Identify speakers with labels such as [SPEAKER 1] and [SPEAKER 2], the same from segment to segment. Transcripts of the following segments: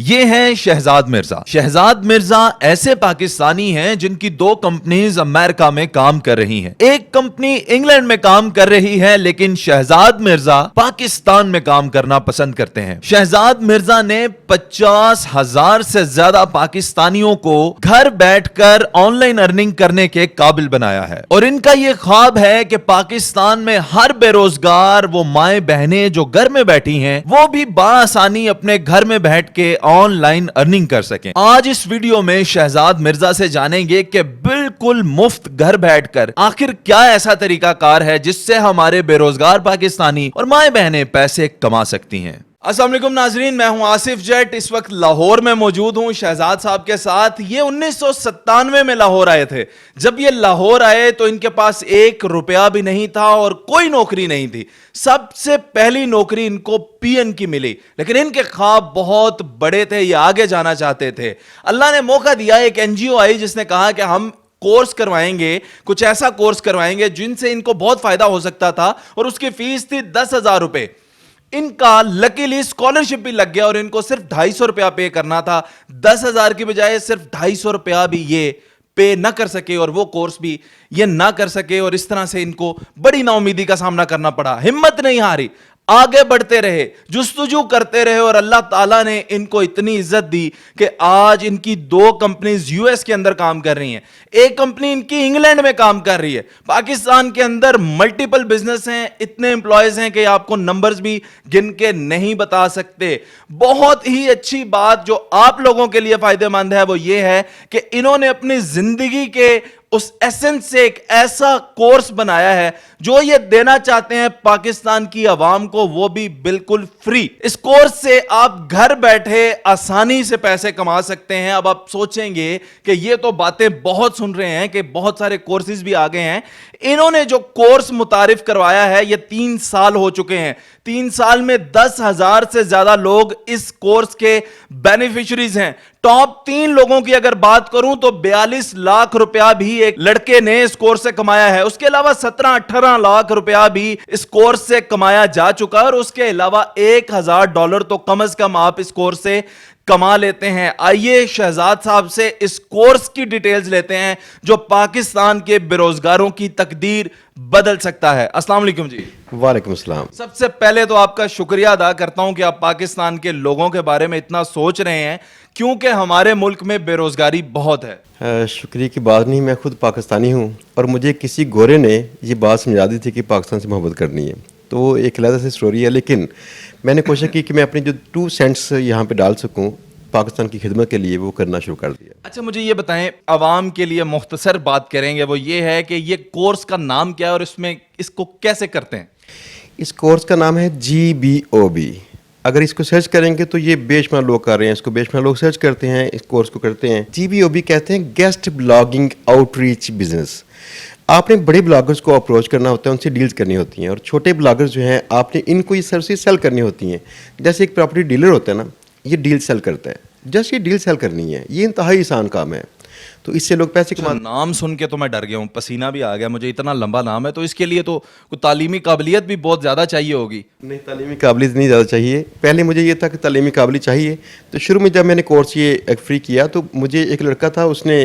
[SPEAKER 1] یہ ہیں شہزاد مرزا۔ شہزاد مرزا ایسے پاکستانی ہیں جن کی دو کمپنیز امریکہ میں کام کر رہی ہیں، ایک کمپنی انگلینڈ میں کام کر رہی ہے، لیکن شہزاد مرزا پاکستان میں کام کرنا پسند کرتے ہیں۔ شہزاد مرزا نے 50,000 سے زیادہ پاکستانیوں کو گھر بیٹھ کر آن لائن ارننگ کرنے کے قابل بنایا ہے، اور ان کا یہ خواب ہے کہ پاکستان میں ہر بے روزگار وہ مائیں بہنیں جو گھر میں بیٹھی ہیں وہ بھی بآسانی اپنے گھر میں بیٹھ کے آن لائن ارننگ کر سکیں۔ آج اس ویڈیو میں شہزاد مرزا سے جانیں گے کہ بالکل مفت گھر بیٹھ کر آخر کیا ایسا طریقہ کار ہے جس سے ہمارے بے روزگار پاکستانی اور مائیں بہنیں پیسے کما سکتی ہیں۔ السلام علیکم ناظرین، میں ہوں آصف جٹ، اس وقت لاہور میں موجود ہوں شہزاد صاحب کے ساتھ۔ یہ 1997 میں لاہور آئے تھے۔ جب یہ لاہور آئے تو ان کے پاس 1 روپیہ بھی نہیں تھا اور کوئی نوکری نہیں تھی۔ سب سے پہلی نوکری ان کو پی این کی ملی، لیکن ان کے خواب بہت بڑے تھے، یہ آگے جانا چاہتے تھے۔ اللہ نے موقع دیا، ایک NGO آئی جس نے کہا کہ ہم کورس کروائیں گے، کچھ ایسا کورس کروائیں گے جن سے ان کو بہت فائدہ ہو سکتا تھا، اور اس کی فیس تھی 10,000 روپے۔ ان کا لکیلی اسکالرشپ بھی لگ گیا اور ان کو صرف 250 روپیہ پے کرنا تھا۔ 10,000 کی بجائے صرف 250 روپیہ بھی یہ پے نہ کر سکے اور وہ کورس بھی یہ نہ کر سکے، اور اس طرح سے ان کو بڑی نا امیدی کا سامنا کرنا پڑا۔ ہمت نہیں ہاری، آگے بڑھتے رہے، جستجو کرتے رہے، اور اللہ تعالیٰ نے ان کو اتنی عزت دی کہ آج ان کی 2 کمپنیز US کے اندر کام کر رہی ہیں، ایک کمپنی ان کی انگلینڈ میں کام کر رہی ہے۔ پاکستان کے اندر ملٹیپل بزنس ہیں، اتنے امپلائیز ہیں کہ آپ کو نمبرز بھی گن کے نہیں بتا سکتے۔ بہت ہی اچھی بات جو آپ لوگوں کے لیے فائدہ مند ہے وہ یہ ہے کہ انہوں نے اپنی زندگی کے اس ایسنس سے ایک ایسا کورس بنایا ہے جو یہ دینا چاہتے ہیں پاکستان کی عوام کو، وہ بھی بالکل فری۔ اس کورس سے آپ گھر بیٹھے آسانی سے پیسے کما سکتے ہیں۔ اب آپ سوچیں گے کہ یہ تو باتیں بہت سن رہے ہیں کہ بہت سارے کورسز بھی آ گئے ہیں۔ انہوں نے جو کورس متعارف کروایا ہے یہ 3 سال ہو چکے ہیں۔ 3 سال میں 10,000 سے زیادہ لوگ اس کورس کے بینیفیشریز ہیں۔ ٹاپ 3 لوگوں کی اگر بات کروں تو 42 لاکھ روپیہ بھی ایک لڑکے نے اس کورس سے کمایا ہے۔ اس کے علاوہ 17-18 لاکھ روپیہ بھی اس کورس سے کمایا جا چکا ہے، اور اس کے علاوہ $1,000 تو کم از کم آپ اس کورس سے کما لیتے ہیں۔ آئیے شہزاد صاحب سے اس کورس کی ڈیٹیلز لیتے ہیں جو پاکستان کے بے روزگاروں کی تقدیر بدل سکتا ہے۔ السلام علیکم جی۔
[SPEAKER 2] وعلیکم السلام۔
[SPEAKER 1] سب سے پہلے تو آپ کا شکریہ ادا کرتا ہوں کہ آپ پاکستان کے لوگوں کے بارے میں اتنا سوچ رہے ہیں، کیونکہ ہمارے ملک میں بے روزگاری بہت ہے۔
[SPEAKER 2] شکریہ کی بات نہیں، میں خود پاکستانی ہوں، اور مجھے کسی گورے نے یہ بات سمجھا دی تھی کہ پاکستان سے محبت کرنی ہے، تو وہ ایک علیحدہ سے سٹوری ہے، لیکن میں نے کوشش کی کہ میں اپنی جو 2 سینٹس یہاں پہ ڈال سکوں پاکستان کی خدمت کے لیے، وہ کرنا شروع کر دیا۔
[SPEAKER 1] اچھا مجھے یہ بتائیں، عوام کے لیے مختصر بات کریں گے، وہ یہ ہے کہ یہ کورس کا نام کیا ہے اور اس کو کیسے کرتے ہیں؟
[SPEAKER 2] اس کورس کا نام ہے GBOB۔ اگر اس کو سرچ کریں گے تو یہ بے شمار لوگ کر رہے ہیں، اس کو بے شمار لوگ سرچ کرتے ہیں، اس کورس کو کرتے ہیں۔ GBOB کہتے ہیں guest blogging out reach business. آپ نے بڑے بلاگرز کو اپروچ کرنا ہوتا ہے، ان سے ڈیلز کرنی ہوتی ہیں، اور چھوٹے بلاگرز جو ہیں آپ نے ان کو یہ سروسز سیل کرنی ہوتی ہیں۔ جیسے ایک پراپرٹی ڈیلر ہوتا ہے نا، یہ ڈیل سیل کرتا ہے، جسٹ یہ ڈیل سیل کرنی ہے، یہ انتہائی آسان کام ہے، تو اس سے لوگ پیسے کماتے ہیں۔
[SPEAKER 1] نام سن کے تو میں ڈر گیا ہوں، پسینہ بھی آ گیا مجھے، اتنا لمبا نام ہے، تو اس کے لیے تو کوئی تعلیمی قابلیت بھی بہت زیادہ چاہیے ہوگی۔
[SPEAKER 2] نہیں، تعلیمی قابلیت نہیں زیادہ چاہیے۔ پہلے مجھے یہ تھا کہ تعلیمی قابلیت چاہیے، تو شروع میں جب میں نے کورس یہ فری کیا تو مجھے ایک لڑکا تھا، اس نے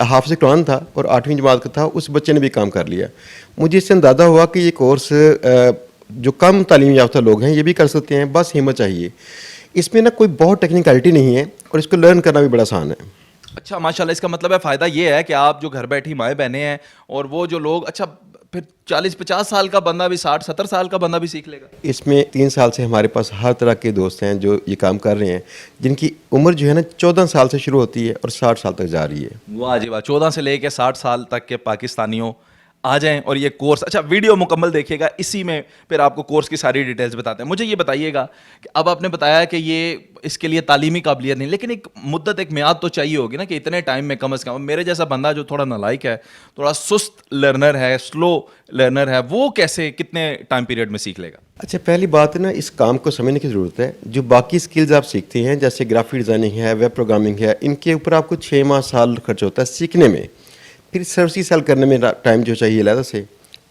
[SPEAKER 2] حافظ قرآن تھا اور 8ویں جماعت کا تھا، اس بچے نے بھی کام کر لیا۔ مجھے اس سے اندازہ ہوا کہ یہ کورس جو کم تعلیم یافتہ لوگ ہیں یہ بھی کر سکتے ہیں، بس ہمت چاہیے۔ اس میں نا کوئی بہت ٹیکنیکلٹی نہیں ہے، اور اس کو لرن کرنا بھی بڑا آسان ہے۔
[SPEAKER 1] اچھا ماشاءاللہ، اس کا مطلب ہے فائدہ یہ ہے کہ آپ جو گھر بیٹھی مائیں بہنیں ہیں، اور وہ جو لوگ، اچھا پھر 40-50 سال کا بندہ بھی، 60-70 سال کا بندہ بھی سیکھ لے گا؟
[SPEAKER 2] اس میں 3 سال سے ہمارے پاس ہر طرح کے دوست ہیں جو یہ کام کر رہے ہیں، جن کی عمر جو ہے نا 14 سال سے شروع ہوتی ہے اور 60 سال تک جا رہی ہے۔
[SPEAKER 1] واہ جی واہ، 14 سے لے کے 60 سال تک کے پاکستانیوں آ جائیں اور یہ کورس، اچھا ویڈیو مکمل دیکھیے گا، اسی میں پھر آپ کو کورس کی ساری ڈیٹیلز بتاتے ہیں۔ مجھے یہ بتائیے گا کہ اب آپ نے بتایا کہ یہ اس کے لیے تعلیمی قابلیت نہیں، لیکن ایک مدت، ایک میعاد تو چاہیے ہوگی نا، کہ اتنے ٹائم میں کم از کم میرے جیسا بندہ جو تھوڑا نالائق ہے، تھوڑا سست لرنر ہے، سلو لرنر ہے، وہ کیسے کتنے ٹائم پیریڈ میں سیکھ لے گا؟
[SPEAKER 2] اچھا، پہلی بات ہے نا، اس کام کو سمجھنے کی ضرورت ہے۔ جو باقی سکلز آپ سیکھتے ہیں جیسے گرافک ڈیزائننگ ہے، ویب پروگرامنگ ہے، ان کے اوپر آپ کو 6 ماہ سال خرچ ہوتا ہے سیکھنے میں، پھر سروسز سیل کرنے میں ٹائم جو چاہیے علیحدہ سے۔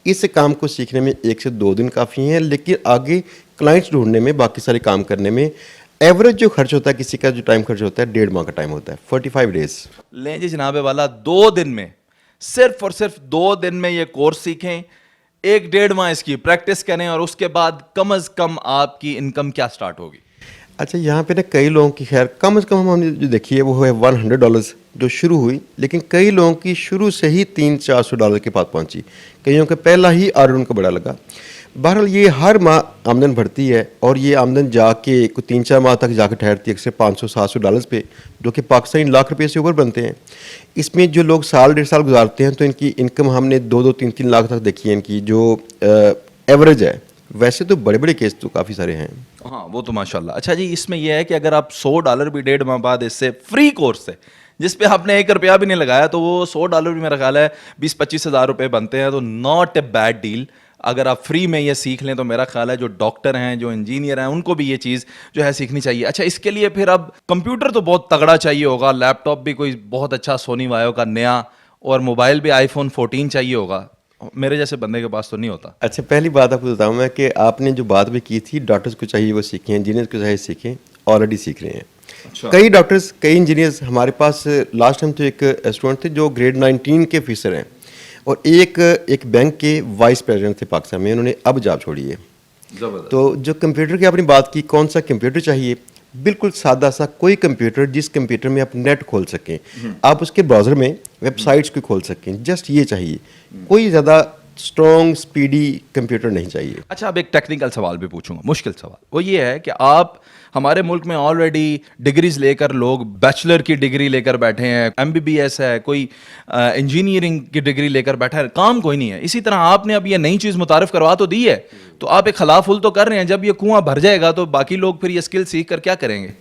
[SPEAKER 2] اس کام کو سیکھنے میں 1 سے 2 دن کافی ہیں، لیکن آگے کلائنٹس ڈھونڈنے میں، باقی سارے کام کرنے میں एवरेज जो खर्च होता है किसी का, जो टाइम खर्च होता है 1.5 माह का टाइम होता है, 45 डेज।
[SPEAKER 1] लें जी जनाबे वाला, 2 दिन में, सिर्फ और सिर्फ 2 दिन में ये कोर्स सीखें, 1-1.5 माह इसकी प्रैक्टिस करें, और उसके बाद कम अज कम आपकी इनकम क्या स्टार्ट होगी?
[SPEAKER 2] अच्छा, यहाँ पे ना कई लोगों की, खैर कम से कम हमने जो देखी है वो है $100 जो शुरू हुई, लेकिन कई लोगों की शुरू से ही $300-400 के पास पहुंची। कईयों का पहला ही ऑर्डर उनको बड़ा लगा। बहरहाल ये हर माह आमदन बढ़ती है, और ये आमदन जाके 3-4 माह तक जाकर ठहरती है अक्सर $500-700 पे, जो कि पाकिस्तानी लाख रुपये से ऊपर बनते हैं। इसमें जो लोग साल 1.5 साल गुजारते हैं तो इनकी इनकम हमने 2-2, 3-3 लाख तक देखी है इनकी, जो एवरेज है। वैसे तो बड़े बड़े केस तो काफ़ी सारे हैं।
[SPEAKER 1] हाँ, वो तो माशाल्लाह। अच्छा जी, इसमें यह है कि अगर आप $100 भी 1.5 माह बाद इससे फ्री कोर्स से, जिस पे आपने 1 रुपया भी नहीं लगाया, तो वो $100 भी मेरा ख्याल है 20-25 हज़ार रुपये बनते हैं, तो नॉट ए बैड डील। अगर आप फ्री में ये सीख लें तो मेरा ख्याल है जो डॉक्टर हैं, जो इंजीनियर हैं, उनको भी ये चीज़ जो है सीखनी चाहिए। अच्छा, इसके लिए फिर अब कंप्यूटर तो बहुत तगड़ा चाहिए होगा, लैपटॉप भी कोई बहुत अच्छा सोनी वायो का नया, और मोबाइल भी iPhone 14 चाहिए होगा। मेरे जैसे बंदे के पास तो नहीं होता।
[SPEAKER 2] अच्छा, पहली बात आपको बताऊं मैं कि आपने जो बात भी की थी, डॉक्टर्स को चाहिए वो सीखें, इंजीनियर्स को चाहिए सीखें, ऑलरेडी सीख रहे हैं।
[SPEAKER 1] अच्छा।
[SPEAKER 2] कई डॉक्टर्स, कई इंजीनियर्स हमारे पास, लास्ट टाइम तो एक स्टूडेंट थे जो ग्रेड 19 के ऑफिसर हैं, और एक बैंक के वाइस प्रेसिडेंट थे पाकिस्तान में, उन्होंने अब जॉब छोड़ी है।
[SPEAKER 1] जबरदस्त।
[SPEAKER 2] तो जो कंप्यूटर की आपने बात की, कौन सा कंप्यूटर चाहिए, बिल्कुल सादा सा कोई कंप्यूटर जिस कंप्यूटर में आप नेट खोल सकें, आप उसके ब्राउज़र में वेबसाइट्स को खोल सकें, जस्ट ये चाहिए। कोई ज़्यादा स्ट्रॉन्ग स्पीडी कंप्यूटर नहीं चाहिए।
[SPEAKER 1] अच्छा, अब एक टेक्निकल सवाल भी पूछूंगा, मुश्किल सवाल। वो ये है कि आप, हमारे मुल्क में ऑलरेडी डिग्रीज लेकर लोग बैचलर की डिग्री लेकर बैठे हैं, MBBS है, कोई इंजीनियरिंग की डिग्री लेकर बैठा है, काम कोई नहीं है। इसी तरह आपने अब ये नई चीज़ मुतारिफ करवा तो दी है, तो आप एक खलाफुल तो कर रहे हैं। जब ये कुआं भर जाएगा तो बाकी लोग फिर ये स्किल सीख कर क्या करेंगे?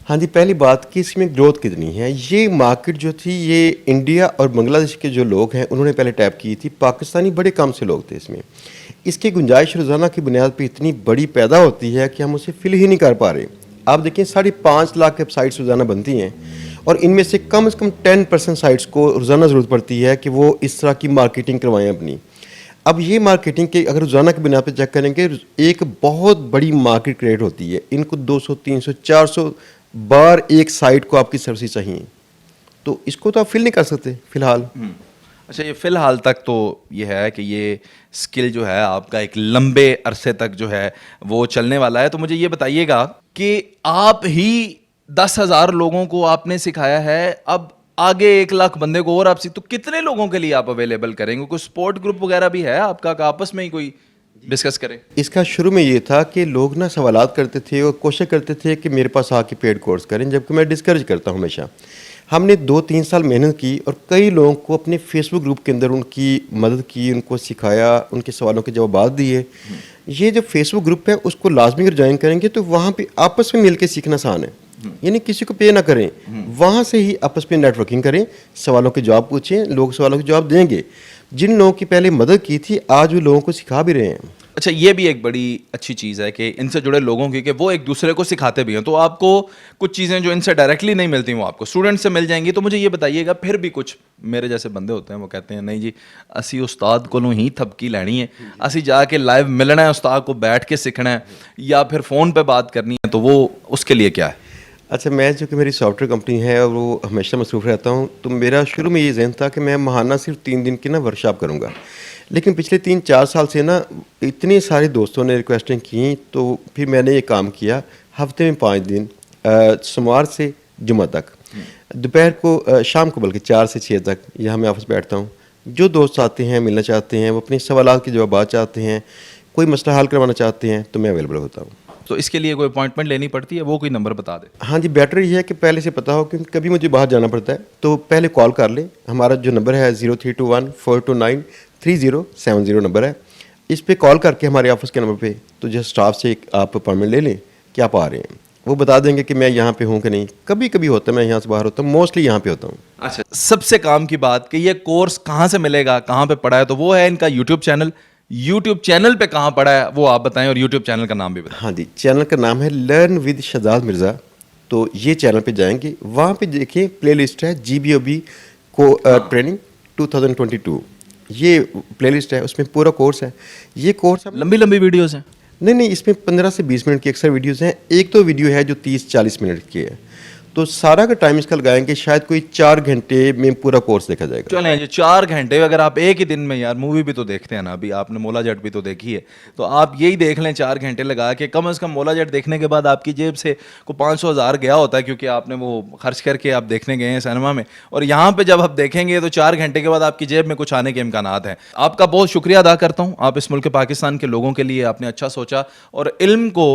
[SPEAKER 2] हाँ जी, पहली बात कि इसमें ग्रोथ कितनी है। ये मार्केट जो थी, ये इंडिया और बांग्लादेश के जो लोग हैं उन्होंने पहले टैप की थी, पाकिस्तानी बड़े कम से लोग थे इसमें। इसकी गुंजाइश रोज़ाना की बुनियाद पर इतनी बड़ी पैदा होती है कि हम उसे फिल ही नहीं कर पा रहे। आप देखें, 5.5 लाख वेबसाइट्स रोज़ाना बनती हैं, और इनमें से कम 10% साइट्स को रोज़ाना ज़रूरत पड़ती है कि वो इस तरह की मार्केटिंग करवाएं अपनी। अब ये मार्केटिंग के अगर रोज़ाना की बुनियाद पर चेक करेंगे, एक बहुत बड़ी मार्केट क्रिएट होती है। इनको 200, 300, 400 बार एक साइट को आपकी सर्विस चाहिए, तो इसको तो आप फिल नहीं कर सकते फिलहाल।
[SPEAKER 1] अच्छा, ये फिलहाल तक तो ये है कि ये स्किल जो है आपका एक लंबे अरसे तक जो है वो चलने वाला है। तो मुझे ये बताइएगा कि आप ही 10,000 लोगों को आपने सिखाया है, अब आगे 1 लाख बंदे को और आप तो कितने लोगों के लिए आप अवेलेबल करेंगे? कोई सपोर्ट ग्रुप वगैरह भी है आपका, आपस में ही कोई डिस्कस करें?
[SPEAKER 2] इसका शुरू में ये था कि लोग ना सवालात करते थे और कोशिश करते थे कि मेरे पास आके पेड कोर्स करें, जबकि मैं डिस्करेज करता हूँ हमेशा। हमने 2-3 साल मेहनत की और कई लोगों को अपने फेसबुक ग्रुप के अंदर उनकी मदद की, उनको सिखाया, उनके सवालों के जवाब दिए। ये जो फेसबुक ग्रुप है उसको लाजमी अगर ज्वाइन करेंगे तो वहाँ पे आपस में मिल के सीखना आसान है, यानी किसी को पे ना करें, वहाँ से ही आपस में नेटवर्किंग करें, सवालों के जवाब पूछें, लोग सवालों के जवाब देंगे। जिन लोगों की पहले मदद की थी आज वो लोगों को सिखा भी रहे हैं।
[SPEAKER 1] अच्छा, ये भी एक बड़ी अच्छी चीज़ है कि इनसे जुड़े लोगों की कि वो एक दूसरे को सिखाते भी हैं, तो आपको कुछ चीज़ें जो इनसे डायरेक्टली नहीं मिलती वो आपको स्टूडेंट से मिल जाएंगी। तो मुझे ये बताइएगा, फिर भी कुछ मेरे जैसे बंदे होते हैं वो कहते हैं नहीं जी, असी उस्ताद को ही थपकी लैनी है, असी जाके लाइव मिलना है, उस्ताद को बैठ के सीखना है, या फिर फ़ोन पर बात करनी है, तो वो उसके लिए क्या है?
[SPEAKER 2] अच्छा, मैं जो कि मेरी सॉफ्टवेयर कंपनी है और वो हमेशा मसरूफ़ रहता हूँ, तो मेरा शुरू में ये ज़हन था कि मैं माहाना सिर्फ 3 दिन की ना वर्कशॉप करूँगा, लेकिन पिछले 3-4 साल से ना इतने सारे दोस्तों ने रिक्वेस्टें की, तो फिर मैंने ये काम किया। हफ्ते में 5 दिन, सोमवार से जुम्मा तक, दोपहर को, शाम को बल्कि 4 से 6 तक यहाँ मैं ऑफिस बैठता हूँ। जो दोस्त आते हैं, मिलना चाहते हैं, वो अपने सवालात के जवाब चाहते हैं, कोई मसला हल करवाना चाहते हैं, तो मैं अवेलेबल होता हूँ।
[SPEAKER 1] तो इसके लिए कोई अपॉइंटमेंट लेनी पड़ती है? वो कोई नंबर बता दे।
[SPEAKER 2] हाँ जी, बेटर ये है कि पहले से पता हो कि कभी मुझे बाहर जाना पड़ता है तो पहले कॉल कर लें। हमारा जो नंबर है 0321-429-3070 नंबर है। इस पे कॉल करके हमारे ऑफिस के नंबर पे तो जो स्टाफ से आप अपॉइंटमेंट ले लें कि आप आ रहे हैं, वो बता देंगे कि मैं यहाँ पे हूँ कि नहीं। कभी कभी होता है मैं यहाँ से बाहर होता हूँ, मोस्टली यहाँ पे होता हूँ।
[SPEAKER 1] अच्छा, सबसे काम की बात कि ये कोर्स कहाँ से मिलेगा, कहाँ पे पढ़ा है, तो वो है इनका यूट्यूब चैनल। यूट्यूब चैनल पे कहाँ पड़ा है वो आप बताएं, और यूट्यूब चैनल का नाम भी बताएं।
[SPEAKER 2] हाँ जी, चैनल का नाम है लर्न विद शहजाद मिर्ज़ा। तो ये चैनल पे जाएंगे, वहाँ पे देखिए प्लेलिस्ट है GBOB को ट्रेनिंग 2022, ये प्लेलिस्ट है, उसमें पूरा कोर्स है। ये कोर्स
[SPEAKER 1] लंबी लंबी वीडियोस हैं।
[SPEAKER 2] नहीं, इसमें 15 से 20 मिनट की अक्सर वीडियोस हैं। एक तो वीडियो है जो 30-40 मिनट की है, तो सारा का टाइम इसका लगाएंगे शायद कोई 4 घंटे में पूरा कोर्स देखा जाएगा।
[SPEAKER 1] चलें जी, 4 घंटे अगर आप एक ही दिन में, यार मूवी भी तो देखते हैं ना, अभी आपने मोला जट भी तो देखी है, तो आप यही देख लें 4 घंटे लगा के, कम से कम मोला जट देखने के बाद आपकी जेब से को 500,000 गया होता है, क्योंकि आपने वो खर्च करके आप देखने गए हैं सिनेमा में, और यहाँ पे जब आप देखेंगे तो 4 घंटे के बाद आपकी जेब में कुछ आने के इम्कानात हैं। आपका बहुत शुक्रिया अदा करता हूँ, आप इस मुल्क पाकिस्तान के लोगों के लिए आपने अच्छा सोचा, और इल्म को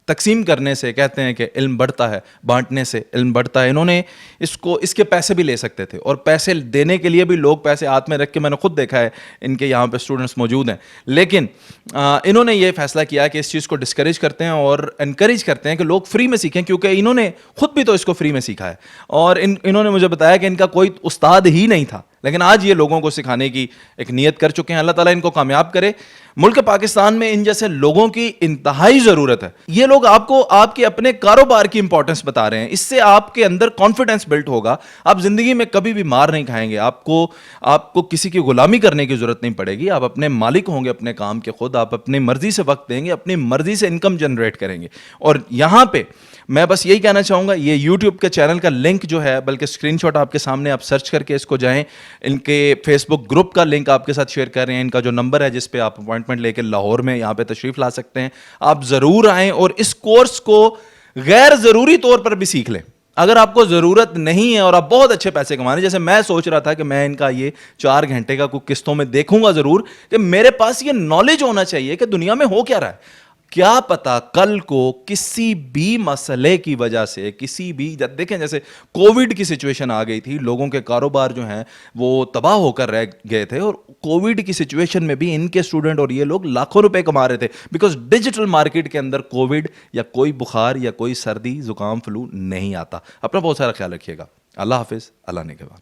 [SPEAKER 1] तकसीम करने से कहते हैं कि इल्म बढ़ता है, बांटने से इल्म बढ़ता है। इन्होंने इसके पैसे भी ले सकते थे, और पैसे देने के लिए भी लोग पैसे हाथ में रख के, मैंने खुद देखा है, इनके यहाँ पे स्टूडेंट्स मौजूद हैं, लेकिन इन्होंने ये फैसला किया कि इस चीज़ को डिस्करेज करते हैं और इनकरेज करते हैं कि लोग फ्री में सीखें, क्योंकि इन्होंने खुद भी तो इसको फ्री में सीखा है, और इन्होंने मुझे बताया कि इनका कोई उस्ताद ही नहीं था, लेकिन आज ये लोगों को सिखाने की एक नीयत कर चुके हैं। अल्लाह ताला इनको कामयाब करे। मुल्क पाकिस्तान में इन जैसे लोगों की इंतहाई ज़रूरत है। ये लोग आपको आपके अपने कारोबार की इंपॉर्टेंस बता रहे हैं, इससे आपके अंदर कॉन्फिडेंस बिल्ड होगा, आप ज़िंदगी में कभी भी मार नहीं खाएंगे, आपको किसी की गुलामी करने की ज़रूरत नहीं पड़ेगी, आप अपने मालिक होंगे अपने काम के खुद, आप अपनी मर्ज़ी से वक्त देंगे, अपनी मर्ज़ी से इनकम जनरेट करेंगे। और यहाँ पे मैं बस यही कहना चाहूँगा, ये यूट्यूब के चैनल का लिंक जो है, बल्कि स्क्रीनशॉट आपके सामने, आप सर्च करके इसको जाएं, इनके फेसबुक ग्रुप का लिंक आपके साथ शेयर कर रहे हैं, इनका जो नंबर है जिस पे आप अपॉइंटमेंट लेके लाहौर में यहाँ पे तशरीफ ला सकते हैं, आप ज़रूर आएँ और इस कोर्स को गैर ज़रूरी तौर पर भी सीख लें। अगर आपको ज़रूरत नहीं है और आप बहुत अच्छे पैसे कमाने, जैसे मैं सोच रहा था कि मैं इनका ये 4 घंटे का कुछ किस्तों में देखूंगा ज़रूर, कि मेरे पास ये नॉलेज होना चाहिए कि दुनिया में हो क्या रहा है। क्या पता कल को किसी भी मसले की वजह से, किसी भी, देखें जैसे कोविड की सिचुएशन आ गई थी, लोगों के कारोबार जो हैं वो तबाह होकर रह गए थे, और कोविड की सिचुएशन में भी इनके स्टूडेंट और ये लोग लाखों रुपए कमा रहे थे, बिकॉज डिजिटल मार्केट के अंदर कोविड या कोई बुखार या कोई सर्दी जुकाम फ्लू नहीं आता। अपना बहुत सारा ख्याल रखिएगा। अल्लाह हाफिज़, अल्लाह निगहबान।